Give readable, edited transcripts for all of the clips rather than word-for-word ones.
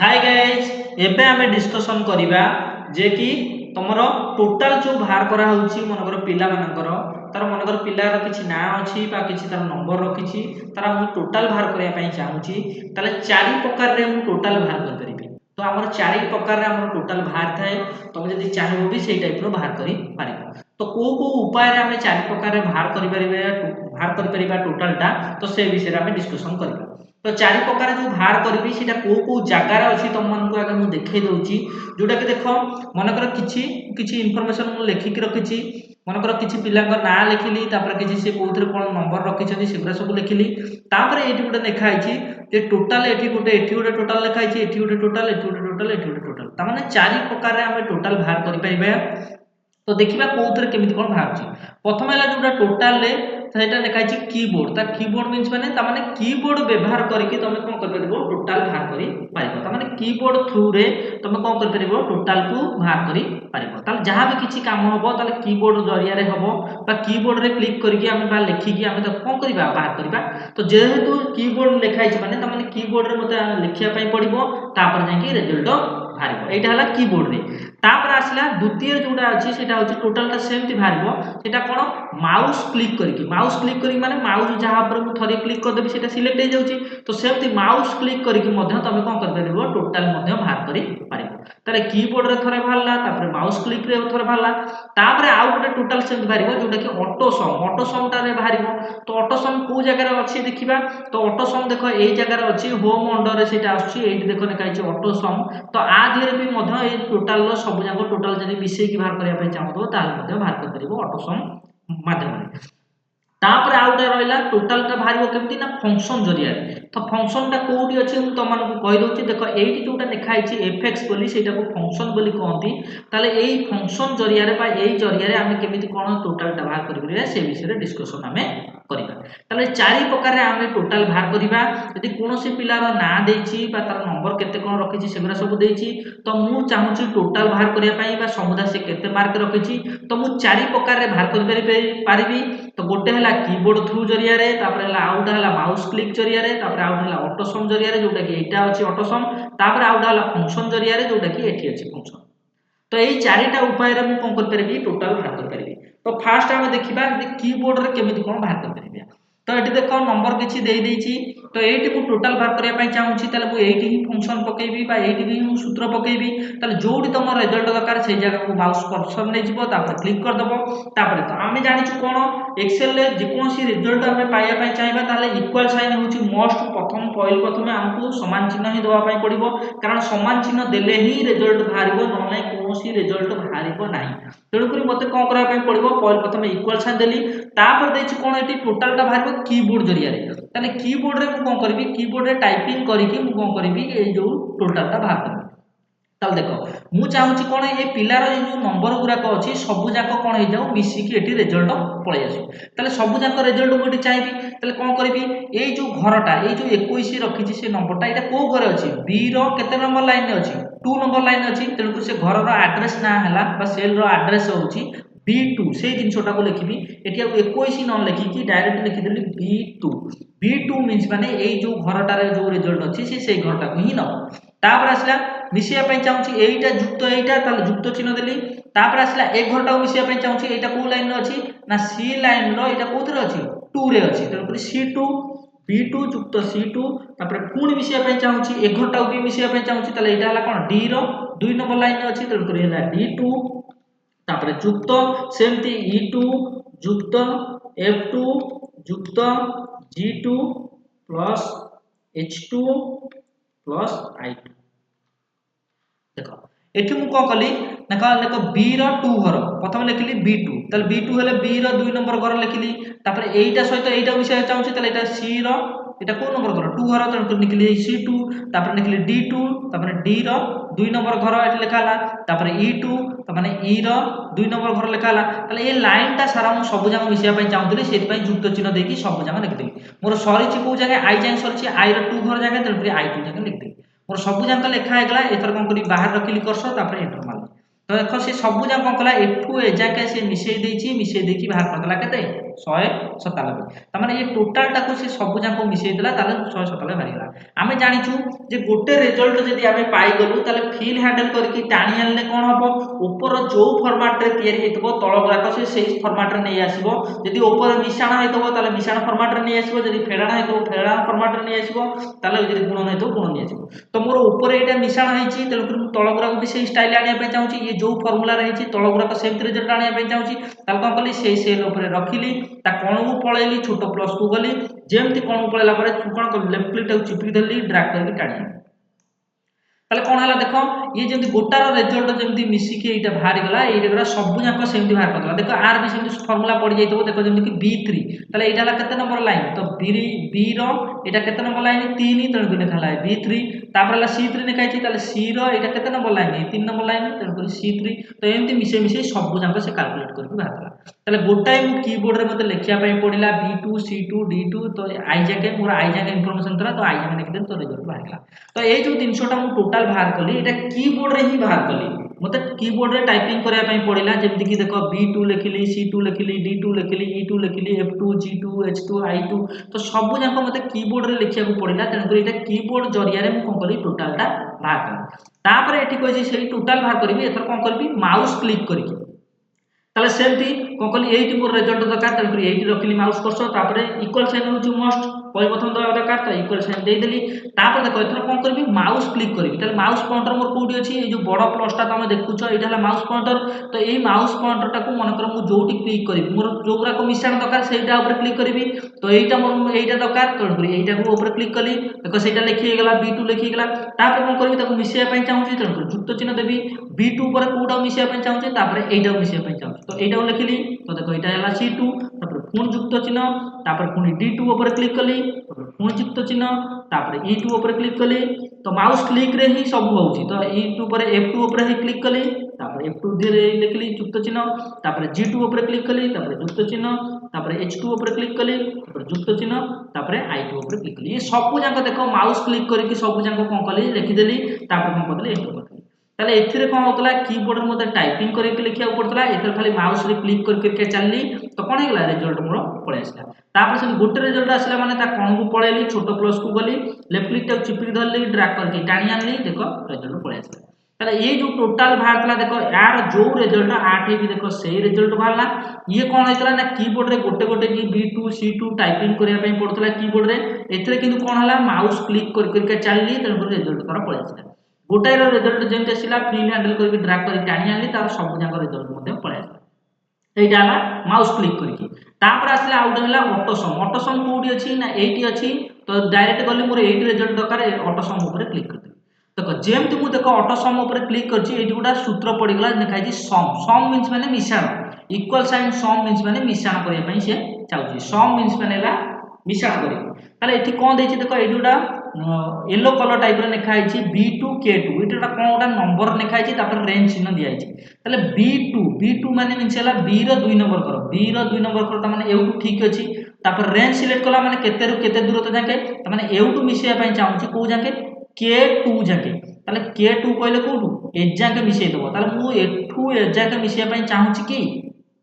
Hi guys एबे आमे discussion करिबा जे कि तमरो टोटल जो बाहर करा होची मनकर पिला मानकर तार मनकर पिलार किछि ना अछि बा किछि तार नंबर रखिछि तार हम टोटल बाहर करिया पई चाहूची ताले चारि प्रकार रे हम टोटल बाहर कर परिबी। तो हमर चारि प्रकार रे हमर टोटल बाहर थाए तमे जदि चाहबो भी सेही टाइप रो बाहर करि पारिबो। तो को उपाय रे हमें चारि प्रकार रे बाहर करि परिबे बाहर करि परिबा टोटलटा तो से विषय रे हमें डिस्कशन करिबा। तो चारि प्रकार जो बाहर करी सेटा को जगार अच्छी तुम मानक आगे मुझे देखई दूची जोटा कि देख मनकर किछि किछि इनफॉरमेशन मु लेखिक रखिछि मनकर किछि पिलांक ना लिखिली तापर किछि से कोथरे कोन नंबर रखिछथि सेगरा सब लिखिली तापर एठी गोटे देखा आइछि जे टोटल एठी गोटे टोटल लिखा आइछि एठी गोटे टोटल एठी गोटे टोटल एठी गोटे टोटल त माने चारि प्रकार रे हम टोटल बाहर करि पाइबा। तो देखिबा कोथरे केमिति कोन बाहर छि प्रथम हैला जोटा टोटल रे सेटा लिखा आइछि कीबोर्ड ता कीबोर्ड मींस माने कीबोर्ड व्यवहार करके तमे कोन कर परिबो टोटल बाहर करि पारिबो ता माने कीबोर्ड थ्रू रे तमे कोन कर परिबो टोटल को बाहर करि पारिबो ताले जहां भी किछि काम होबो ताले कीबोर्ड जरिया रे होबो बा कीबोर्ड रे क्लिक करके हम बा लिखिकी हम त कोन करिबा बाहर करिबा। तो जेहेतु कीबोर्ड लिखा आइछि माने ता माने कीबोर्ड रे मते लिखिया पई पड़िबो तापर जाके रिजल्ट बाहरिबो एटा हला कीबोर्ड रे। तापर आसला द्वितीय जोटा अछि सेटा होछि टोटलटा सेमति बाहरिबो सेटा कोन माउस क्लिक करिकी माने माउस जहां पर मु थरे क्लिक कर देबी सेटा सिलेक्ट हो जाउची। तो सेमति माउस क्लिक करिकी मध्य तमे कोन कर परिबो टोटल मध्य बाहर करि पारिबो। ताले कीबोर्ड रे थरे बाहरला तापर माउस क्लिक रे थरे बाहरला तापर आउ गोटे टोटल सेमति बाहरिबो जोटा कि ऑटो सम टा रे बाहरिबो। तो ऑटो सम को जगह रे अछि देखिबा तो ऑटो सम देखो एई जगह रे अछि होम अंडर रे सेटा आछि एई देखो लिखा आछि ऑटो सम। तो आ धीरे भी मध्य एई टोटल रो सब जाको टोटल जदि मिसेई कि बाहर करिया पय चाहतो ताले मध्य बाहर कर परिबो ऑटो सम माध्यम। तापर आउटा रहिला टोटल टा बाहरिबो केमति ना फंक्शन जरिया रे। तो फंक्शन टा कोउठी अछि हम त मानकु कहि दोछि देखो एठी जोटा लिखा आइछि एफएक्स बोली सेटा को फंक्शन बोली कहंती ताले एई फंक्शन जरिया रे बा एई जरिया रे हम केमिति कोन टोटल टा बाहर करिबे से विषय रे डिस्कशन हमें करिबा। ताले चारि प्रकार रे हम टोटल बाहर करिबा यदि कोनोसी पिलार ना देछि बा तार नंबर केते कोन रखिछि सेगरा सब देछि तो मु चाहूछि टोटल बाहर करिया पई बा समुदाय से केते मार्क रखिछि तो मु चारि प्रकार रे बाहर करि पारिबी। तो गोटे हला कीबोर्ड थ्रू जरिया रे तापर हला आउटा हला माउस क्लिक जरिया रे तापर आउटा हला ऑटो सम जरिया रे जोटा कि एटा अछि ऑटो सम तापर आउटा हला फंक्शन जरिया रे जोटा कि एठी अछि फंक्शन। तो एई चारिटा उपाय रे मु कोन कर परिबी टोटल बाहर कर परिबी। तो फास्ट हम देखिबा कीबोर्ड रे केमिति कोन बाहर कर परिबी। तो एठी देखो नंबर किछि देई देछि तो एठी मु टोटल बाहर करिया पई चाहूछि ताले मु एठी ही फंक्शन पकेबी बा एठी भी मु सूत्र पकेबी ताले जोडी तमर रिजल्ट दरकार से जगह को माउस कर्सर नै जिवो तापर क्लिक कर दबो तापर तो आमे जानिछु कोन एक्सेल रे जे कोनसी रिजल्ट हमें पाइया पई चाहबा ताले इक्वल साइन होछि मोस्ट प्रथमे हमकु समान चिन्ह ही देबा पई पड़िबो कारण समान चिन्ह देले ही रिजल्ट बाहरिबो न नै कोनसी रिजल्ट बाहरिबो नाही। तेणुकरी मते कोन करा पई पड़िबो प्रथमे इक्वल साइन देली तापर देछि कोन एठी टोटल टा बाहरिबो कीबोर्ड जरिया रे ताले कीबोर्ड रे मु कोन करबी कीबोर्ड रे टाइपिंग करिकि मु कोन करबी ए जो टोटल टा बाहर करबी। ताल देखो मु चाहूछि कोन ए पिलार ए जो नंबर गुरा को अछि सब जाको कोन हे जाउ मिसी कि एठी रिजल्ट पळे आसु ताले सब जाको रिजल्ट मोटी चाहबी ताले कोन करबी ए जो घरटा ए जो 21 रखिछि से नंबरटा एटा को घरे अछि बी रो केते नंबर लाइन रे अछि 2 नंबर लाइन अछि तेणु से घर रो एड्रेस ना हला बा सेल रो एड्रेस होछि B2 से जिनसोटा को लिखिबी एठी 21 न लिखि कि डायरेक्ट लिखि देली B2 मींस माने ए जो घरटा रे जो रिजल्ट अछि से घरटा को ही न तापर आसला मिसिया पई चाहूछि एटा युक्त एटा ताले युक्त चिन्ह देली तापर आसला ए घरटा मिसिया पई चाहूछि एटा को लाइन रे अछि ना सी लाइन रो एटा कोथरे अछि 2 रे अछि तेणु C2 B2 युक्त C2 तापर पुणी मिसिया पई चाहूछि ए घरटा भी मिसिया पई चाहूछि ताले एटा हला कोन D रो 2 नंबर लाइन रे अछि तेणु करी हला D2 तापर युक्त सेमति E2 युक्त F2 युक्त G2 plus H2 plus I2 देखो एठी मु कोन कली देखो B रो 2 घर प्रथम लिखली B2 ताले B2 हेले B रो 2 नंबर घर लिखली तापर एटा सहित एटा विषय चाहूछि ताले एटा C रो एटा को नंबर घर 2 घर तन लिखली C2 तापर लिखली D2 तापर D रो 2 नंबर घर एठी लिखाला तापर E2 त माने E रो 2 नंबर घर लिखाला ताले ए लाइन टा सारा मु सब जगह मिसिया पई चाहूतली सेति पई युक्त चिन्ह देकी सब जगह लिख देली मोर सरीची को जगह I जाय सरीची I रो 2 घर जगह तन I2 जगह लिख देली मोर सब जांक लेखा हेगला एथर कोन करी बाहर रखिली कर्सर तापर एंटर मारली। तो देखो से सब जांक कोन कला एठू ए जाके से मिसेई देछि मिसेई देकी बाहर करला केते 197 तार ये टोटालटा को से सब जाक मिसई देला 197 बाहरीगला आम जाचु जे गोटे रिजल्ट जदि आम पाइगलु फिल हैंडल करके टाणी आनले कौन हम ऊपर जो फर्माट रे तैयारी हेतबो तल गुराक से फर्माट रे नहीं आसीबो जदि ऊपर मिश्रण हेतबो ताले मिश्रण फर्माट रे नहीं आसीबो जदि फेडाण हेतबो फेडाण फर्माट रे नहीं आसीबो ताले जदि गुणन हेतबो गुणन नहीं आसीबो तो मोर ऊपर एटा मिश्रण हेछि तेल कर तल गुराक भी से स्टाइल आनिया पे चाहूची ये जो फार्मूला रहिछि तल गुराक सेम रिजल्ट आनिया पे चाहूची ताल कोन कली से सेल ऊपर रखिली ता कोण को पळेली छोटो प्लस को गली जेमति कोण को पळेला परे कोण कर लेफ्ट क्लिक टा चिपी धरली ड्रैग करके टाणी ताले कोन हला देखो ये जेमति गोटार रिजल्ट जेमति मिसिकी एटा बाहरी गला एटा गुरा सब जाक सेमति बाहर करला देखो आर भी सेमति फार्मूला पड़ जाइतो देखो जेमति कि b3 ताले एटा हला केते नंबर लाइन तो b रो एटा केते नंबर लाइन 3 तण को लिखा है b3 तापर हला c3 लिखाइ छि ताले c रो एटा केते नंबर लाइन 3 नंबर लाइन तण को c3 तो एमति मिसे मिसे सब जाक से कैलकुलेट करके बाहर करला ताले गोटाई मु कीबोर्ड रे मते लिखिया पई पडिला b2 c2 d2 तो आई जाके मोर आई जाके इंफॉर्मेशन तरा तो आई जाके लिख दे तो रिजल्ट बाहर गला तो ए जो 300 टा मु टोटल बाहर कली एटा कीबोर्ड रे ही बाहर कली मते कीबोर्ड रे टाइपिंग करिया पई पडिला जेमति कि देखो b2 लिखिली c2 लिखिली d2 लिखिली e2 लिखिली f2 g2 h2 i2 तो सब जाक मते कीबोर्ड रे लिखिया को पडिला तन करी एटा कीबोर्ड जरिया रे मु कोन कली टोटल टा बाहर कली तापर एठी कहै छै सेही टोटल बाहर करबी एथर कोन करबी माउस क्लिक करिके ताले सेमती कोन कली एठी मोर रिजल्ट दरकार तन करी एठी रखिली माउस कर्सर तापर इक्वल साइन होची मस्ट परिवर्तन दवा दरकार तो इक्वल साइन दे देली तापर देखो एथर कोन करबी माउस क्लिक करबी ताले माउस पॉइंटर मोर कोडी अछि ए जो बड़ प्लस ता तमे देखुछो एटा हला माउस पॉइंटर तो ए माउस पॉइंटर टाको मन कर मु जोटी क्लिक करबी मोर जोगरा को मिश्रण दरकार सेटा ऊपर क्लिक करबी तो एटा मोर एटा दरकार तो एटा को ऊपर क्लिक कली देखो सेटा लिखि गेला b2 लिखि गेला तापर कोन करबी ताको मिसिया पई चाहूची तो जुक्त चिन्ह देबी b2 पर कोडा मिसिया पई चाहूची तापर एटा मिसिया पई चाहूची तो एटा लिखिली तो देखो एटा हला c2 तापर पुन जुक्त चिन्ह तापर पुनी d2 ऊपर क्लिक कली पुन जुक्त चिन्ह तापर e2 ऊपर क्लिक कली तो माउस क्लिक रे ही सब होउची तो e2 पर f2 ऊपर ही क्लिक कली तापर f2 धीरे लिखली जुक्त चिन्ह तापर g2 ऊपर क्लिक कली तापर जुक्त चिन्ह तापर h2 ऊपर क्लिक कली तापर जुक्त चिन्ह तापर i2 ऊपर क्लिक कली ये सब जाक देखो माउस क्लिक करके सब जाक कोन कली लिखि देली तापर कोन करली एंटर करली ताले एथिरे कोन होतला कीबोर्ड रे मते टाइपिंग करके लिखिया पड़तला एथर खाली माउस रे क्लिक करके चलली तो कोन हेगला रिजल्ट मोर पळे आसला तापर से गोटे रिजल्ट आसला माने ता कोन को पळेली छोटो प्लस को गली लेफ्ट क्लिक टा चिपी धरली ड्रैग करके टाणी आनली देखो रिजल्ट पळे आसला ताले ये जो टोटल बाहरतला देखो यार जो रिजल्ट 8 भी देखो सही रिजल्ट बाहरला ये कोन हेतला ना कीबोर्ड रे गोटे गोटे की b2 c2 टाइपिंग करिया पई पड़तला कीबोर्ड रे एथरे किंतु कोन हला माउस क्लिक करके चलली तन रिजल्ट तोरा पळे आसला गोटाई रो रिजल्ट जेमते आसिला फ्री हैंडल करके ड्रैग करके टाणी आनली तार सब जाक रिजल्ट मते पळे आसला एटा हला माउस क्लिक करके तापर आसला आउट हला ऑटो सम कोडी अछि ना एटी अछि तो डायरेक्ट गली मोर एटी रिजल्ट दरकार ऑटो सम ऊपर क्लिक कर देखो जेमति मु देखो ऑटो सम ऊपर क्लिक करछि एटी गोटा सूत्र पड़ी गला लिखाइ छी सम मींस माने मिश्रण इक्वल साइन सम मींस माने मिश्रण करिया पई से चाहूची सम मींस माने ला मिश्रण करी ताले एठी कोन देछि देखो एटी गोटा येलो कलर टाइप रे लिखा आइछि b2 k2 एटा कोन गोटा नंबर लिखा आइछि तापर रेंज चिन्ह दिया आइछि ताले b2 माने मींस हला b रो 2 नंबर करो b रो 2 नंबर करो त माने एउटू ठीक अछि तापर रेंज सिलेक्ट कला माने केते रु केते दूरता जाके त माने एउटू मिसिया पई चाहूची को जाके k2 जाके ताले k2 कहले कोडू ए जाके मिसै दबो ताले मु एठू ए जाके मिसिया पई चाहूची कि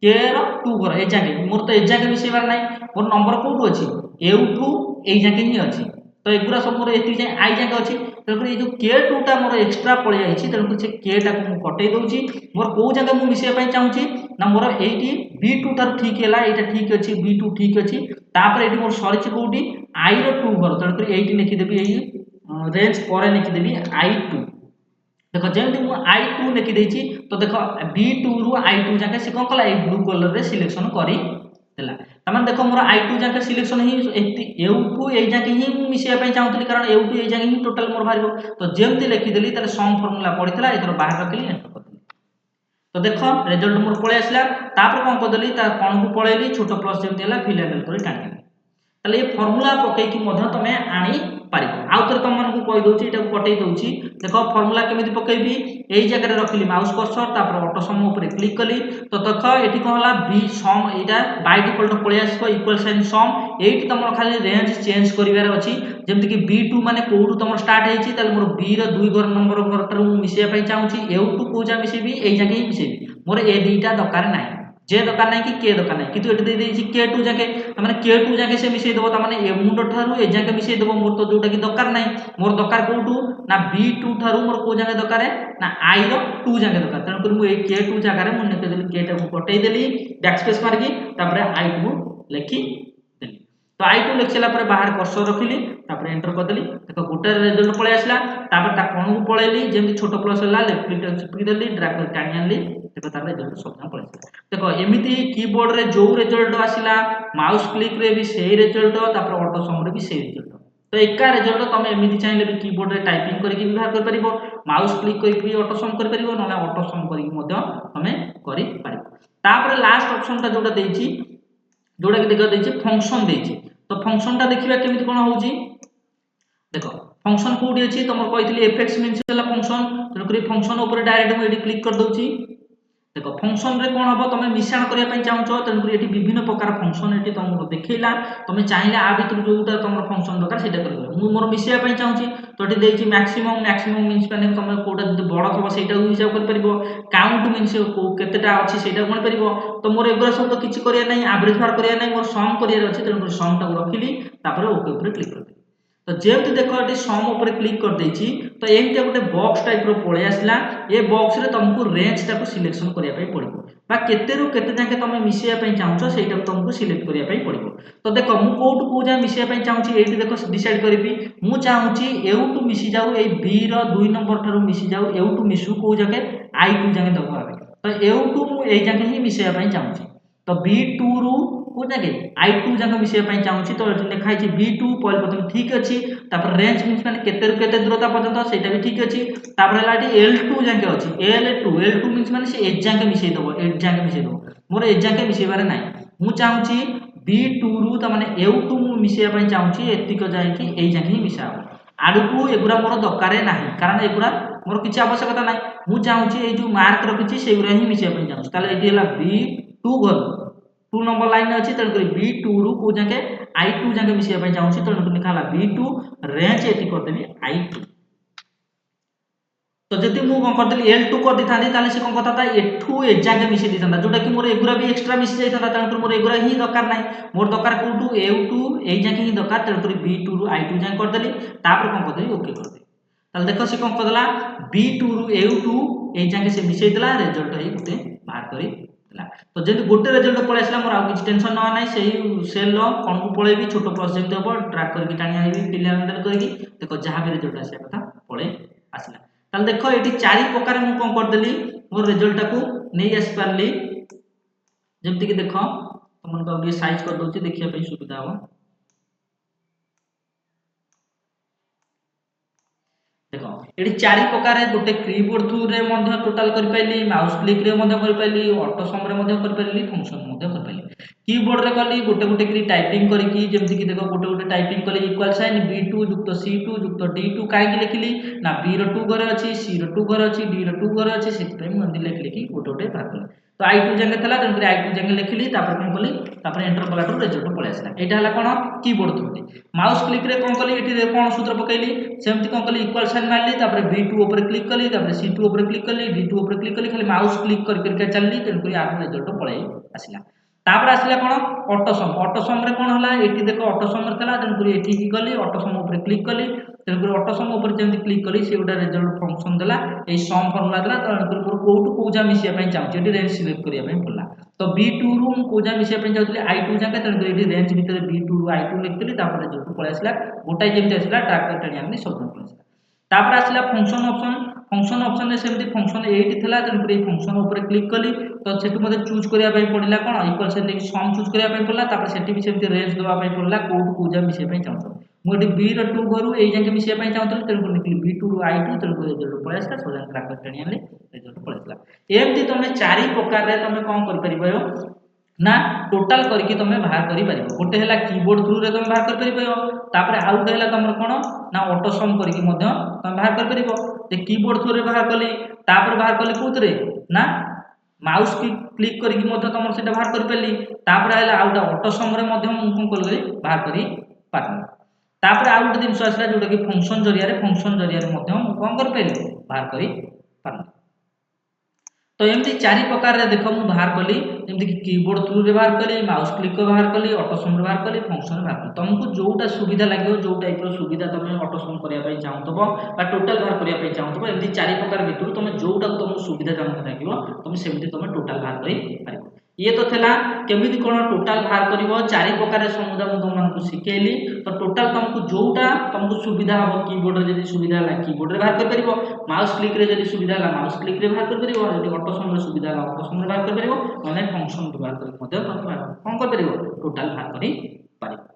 k रो 2 करो ए जाके मोर तो ए जाके मिसैबार नै मोर नंबर कोडू अछि एउटू ए जाके ही अछि तो एगुरा सब मोर एति जाय आई जाके अछि तकर ए जो k2 टा मोर एक्स्ट्रा पळि आइछि तकर से k टा को मु कटै दउची मोर को जगह मु मिसै पई चाहूची ना मोर एटी b2 तार ठीक हैला एटा ठीक अछि b2 ठीक अछि तापर एटी मोर सरिछि कोडी i रो 2 घर तकर एटी लिखि देबी एई रेंज पर लिखि देबी i2 देखो जेमति मु i2 लिखि देछि तो देखो b2 रु i2 जाके से कोन कला ए ब्लू कलर रे सिलेक्शन करी देला तमन देखो मोर i2 जाके सिलेक्शन ही एउटू ए जाके ही मु मिसिया पई चाहतली कारण एउटू ए जाके ही टोटल मोर भारिबो तो जेमति लिखि देली ताले सम फार्मूला पडितला एतर बाहर रखली एंटर कर देली तो देखो रिजल्ट मोर पळे आसला तापर कोन करदली ता कोन को पळेली छोटो प्लस जेमति हला फिल हैंडल करी टाणी ताले ये फार्मूला पकै कि मध्य तमे आनी पारिबो आउतर तम मन को कहि दोछि एटा को कटै दोछि देखो फार्मूला केमिति पकैबी एई जगह रे रखली माउस कर्सर तापर ऑटो सम ऊपर क्लिक कली तो देखो एठी कोन हला b some Etah by default पळे आसीबो इक्वल साइन सम एठी तमर खाली रेंज चेंज करिवार अछि जेमति कि b2 माने कोडू तमर स्टार्ट हेछि ताले मोर b रो 2 घर नंबर घर तरु मिसिया पई चाहूछि ए2 को जा मिसेबी एई जगह ही मिसेबी मोर ए दुईटा दरकार नाही जे दरकार नहीं कि के दरकार नहीं किंतु एटी दे देछि के2 जाके माने के2 जाके से मिसै देबो त माने ए मुंड ठारू ए जाके मिसै देबो मोर तो जोटा कि दरकार नहीं मोर दरकार कोठू ना b2 ठारू मोर को जाके दरकार ना i रो 2 जाके दरकार तन कर मु ए के2 जागा रे मु नेके देली के टा को कटै देली बैकस्पेस मारकी तापरे i2 लिखि देली तो i2 लिख चला पर बाहर कर्सर रखिली तापरे एंटर कर देली देखो गोटे रिजल्ट पळे आसला तापर ता कोन को पळेली जेमि छोटो प्लस होला लेफ्ट क्लिक चिपकी देली ड्रैग कर टाणी आनली देखो तार रिजल्ट सब पळे देखो एमिति कीबोर्ड रे जो रिजल्ट आसिला माउस क्लिक रे भी सेही रिजल्ट तापर ऑटो सम रे भी सेही रिजल्ट तो एका रिजल्ट तुम एमिति चाहिले भी कीबोर्ड रे टाइपिंग करके भी बाहर कर परिबो माउस क्लिक करके भी ऑटो सम कर परिबो नले ऑटो सम करके मध्य हमें करि परिबो तापर लास्ट ऑप्शन ता जोटा देछि जोटा कि देखो देछि फंक्शन देछि तो फंक्शन ता देखिबा केमिति कोन होउछि देखो फंक्शन कोडी अछि तमर कहितली fx मींस होला फंक्शन तनो करी फंक्शन ऊपर डायरेक्ट मु एडी क्लिक कर दउछि देखो फंक्शन रे कोन हबो तमे मिश्रण करिया पई चाहछो तनो करी एठी विभिन्न प्रकार फंक्शन एठी तुमको देखैला तमे चाहिले आ भितर जोटा तमर फंक्शन दरकार सेटा करबो मु मोर मिसिया पई चाहूची तो एठी देछि मैक्सिमम मैक्सिमम मींस माने तमे कोडा जदी बड़ थबो सेटा हिसाब कर परिबो काउंट मींस को केतेटा अछि सेटा कोन परिबो तो मोर एगरा सब तो किछि करिया नै एवरेज बार करिया नै मोर सम करिया अछि तनो करी सम टा रखिली तापर ओके ऊपर क्लिक कर तो जेमति देखो एटी सम ऊपर क्लिक कर देछि तो एमिति गोटे बॉक्स टाइप रो पळे आसला ए बॉक्स रे तुमको रेंज टाको सिलेक्शन करिया पई पड़िबो बा केते रु केते जाके तमे मिसिया पई चाहछो सेटा तुमको सिलेक्ट करिया पई पड़िबो तो देखो मु कोट को जा मिसिया पई चाहूची एटी देखो डिसाइड करबी मु चाहूची एउटू मिसि जाऊ ए बी रो 2 नंबर थारु मिसि जाऊ एउटू मिसु को जाके i2 जाके दबा तो एउटू मु ए जाके ही मिसिया पई चाहूची तो b2 रु को जाके i2 जाके मिसिया पई चाहूची तो एठी लिखाई छि b2 पहिले प्रथम ठीक अछि तापर रेंज मींस माने केते रु केते दूरता पर्यंत सेटा भी ठीक अछि तापर लाटी l2 जाके अछि l2 मींस माने से एज जाके मिसै दबो एज जाके मिसै दबो मोर एज जाके मिसैबारे नै मु चाहूची b2 रु त माने a2 मु मिसैया पई चाहूची एतिक जाय कि एई जाके ही मिसाबो आडुकू एगुरा मोर दरकारे नाही कारण एगुरा मोर किछि आवश्यकता नाही मु चाहूची ए जो मार्क रखिछि सेगुरा ही मिसैया पई चाहूची ताले एठी हला b2 गल 2 नंबर लाइन अछि तन करी b2 रु को जाके i2 जाके मिसैया पई चाहूची तन करी लिखा हला b2 रेंज एटी कर देबी i2 तो जति मु कोन कर देली l2 कर दिथांदी ताले से कोन कथा ता एठू ए जाके मिसै दिथांदा जोटा कि मोर एगुरा भी एक्स्ट्रा मिसै जाइथांदा तन करी मोर एगुरा ही दरकार नाही मोर दरकार कोटू a2 ए जाके ही दरकार तन करी b2 रु i2 जाके कर देली तापर कोन कर देली ओके कर देली ताले देखो से कोन करला b2 रु a2 ए जाके से मिसै देला रिजल्ट ही गुटे बाहर करी तो जदि गोटे रिजल्ट पळे आसला मोर आ किछ टेंशन न नाही सेही सेल लो कोन को पळेबी छोटो प्लस जेम देबो ड्रैग करके टाणी आइबी फिल हैंडल करके देखो जहां भी रिजल्ट आसे कथा पळे आसला ताल देखो एठी चारि प्रकार मु कोन कर देली मोर रिजल्ट को नै आस पारली जेमति कि देखो तुमन को भी साइज कर दोची देखिया पई सुविधा हो देखो एठी चारि प्रकार गोटे कीबोर्ड थ्रू रे मध्ये टोटल कर पाइली माउस क्लिक रे मध्ये कर पाइली ऑटो सम रे मध्ये कर पाइली फंक्शन मध्ये कर पाइली कीबोर्ड रे कली गोटे गोटे करी टाइपिंग करिकी जेमति कि देखो गोटे गोटे टाइपिंग कली इक्वल साइन b2 युक्त c2 युक्त d2 काहे कि लिखिली ना b रो 2 घरे अछि c रो 2 घरे अछि d रो 2 घरे अछि सेति पई मंदी लिखली कि गोटे गोटे भाग कली तो i2 जंगे थला तन करी i2 जंगे लिखिली तापर कोन कली तापर एंटर कलाटो रिजल्ट पळे आसला एटा हला कोन कीबोर्ड थ्रू माउस क्लिक रे कोन कली एठी कोन सूत्र पकेली सेमति कोन कली इक्वल साइन मारली तापर b2 ऊपर क्लिक कली तापर c2 ऊपर क्लिक कली d2 ऊपर क्लिक कली खाली माउस क्लिक कर करके चलली तन करी आरो रिजल्ट पळे आसला तापर आसला कोन ऑटो सम रे कोन हला एठी देखो ऑटो सम रे थला तन करी एठी की कली ऑटो सम ऊपर क्लिक कली तन करी ऑटो सम ऊपर जेमति क्लिक कली से गोटा रिजल्ट फंक्शन देला ए सम फार्मूला देला तन करी मोर कोटू कोजा मिसिया पई चाहू एठी रेंज सिलेक्ट करिया पई पड़ला तो b2 रु कोजा मिसिया पई चाहूली i2 जाके तन करी एठी रेंज भीतर b2 रु i2 लिखतली तापर रिजल्ट पळे आसला गोटा जेमति आसला ट्रैक कर टाणी आनली सब पळे आसला तापर आसला फंक्शन ऑप्शन रे सेमति फंक्शन एठी थला तन करी फंक्शन ऊपर क्लिक कली तो सेटु मते चूज करिया पई पड़िला कोन इक्वल साइन देखि सम चूज करिया पई पड़ला तापर सेठी भी सेमति रेंज दबा पई पड़ला कोड कोजा मिसिया पई चाहू मु एठी b रो 2 घरु ए जाके मिसिया पई चाहूतली तन को लिखली b2 रो i2 तन को रिजल्ट पळे आसला सोजा ट्रैक कर टाणी आनली रिजल्ट पळे आसला एमति तमे चारि प्रकार रे तमे कोन कर परिबो ना टोटल करके तमे बाहर करि परिबो गोटे हला कीबोर्ड थ्रू रे तमे बाहर कर परिबो तापर आउट हला तमर कोन ना ऑटो सम करके मध्य तमे बाहर कर परिबो जे कीबोर्ड थ्रू रे बाहर कली तापर बाहर कली कोतरे ना माउस की क्लिक करके मध्य तमर सेटा बाहर कर पेली तापर हला आउट ऑटो सम रे मध्य मु कोन करली बाहर करि पारली तापर आउट दिन आसला जोटा कि फंक्शन जरिया रे मध्य मु कोन कर पेली बाहर करि पारली तो एमती चारि प्रकार देख मु बाहर कली जमती कि कीबोर्ड थ्रू रे बाहर कली माउस क्लिक बाहर कली ऑटोसम बाहर कली फंक्शन बाहर कली तुमको जोटा सुविधा लगे जो टाइप रो सुविधा तुम ऑटोसम करने चाहूथबो बा टोटल बाहर करने चाहूथबो एमती चारि प्रकार भितर तुम जोटा तुमको सुविधा लगे तुम सेमती तुम टोटल बाहर करि पारिबो। ये तो थिला केमिति कोन टोटल बाहर करिवो चारि प्रकार समुदाय मु तुमको शिखेली तो टोटल तुमको जोटा तुमको सुविधा हो कीबोर्ड रे जदी सुविधा ला कीबोर्ड रे बाहर कर परिबो माउस क्लिक रे जदी सुविधा ला माउस क्लिक रे बाहर कर परिबो जदी ऑटोसम रे सुविधा ला ऑटोसम रे बाहर कर परिबो माने फंक्शन बाहर कर मते कोन कर परिबो टोटल बाहर करि पारिबो।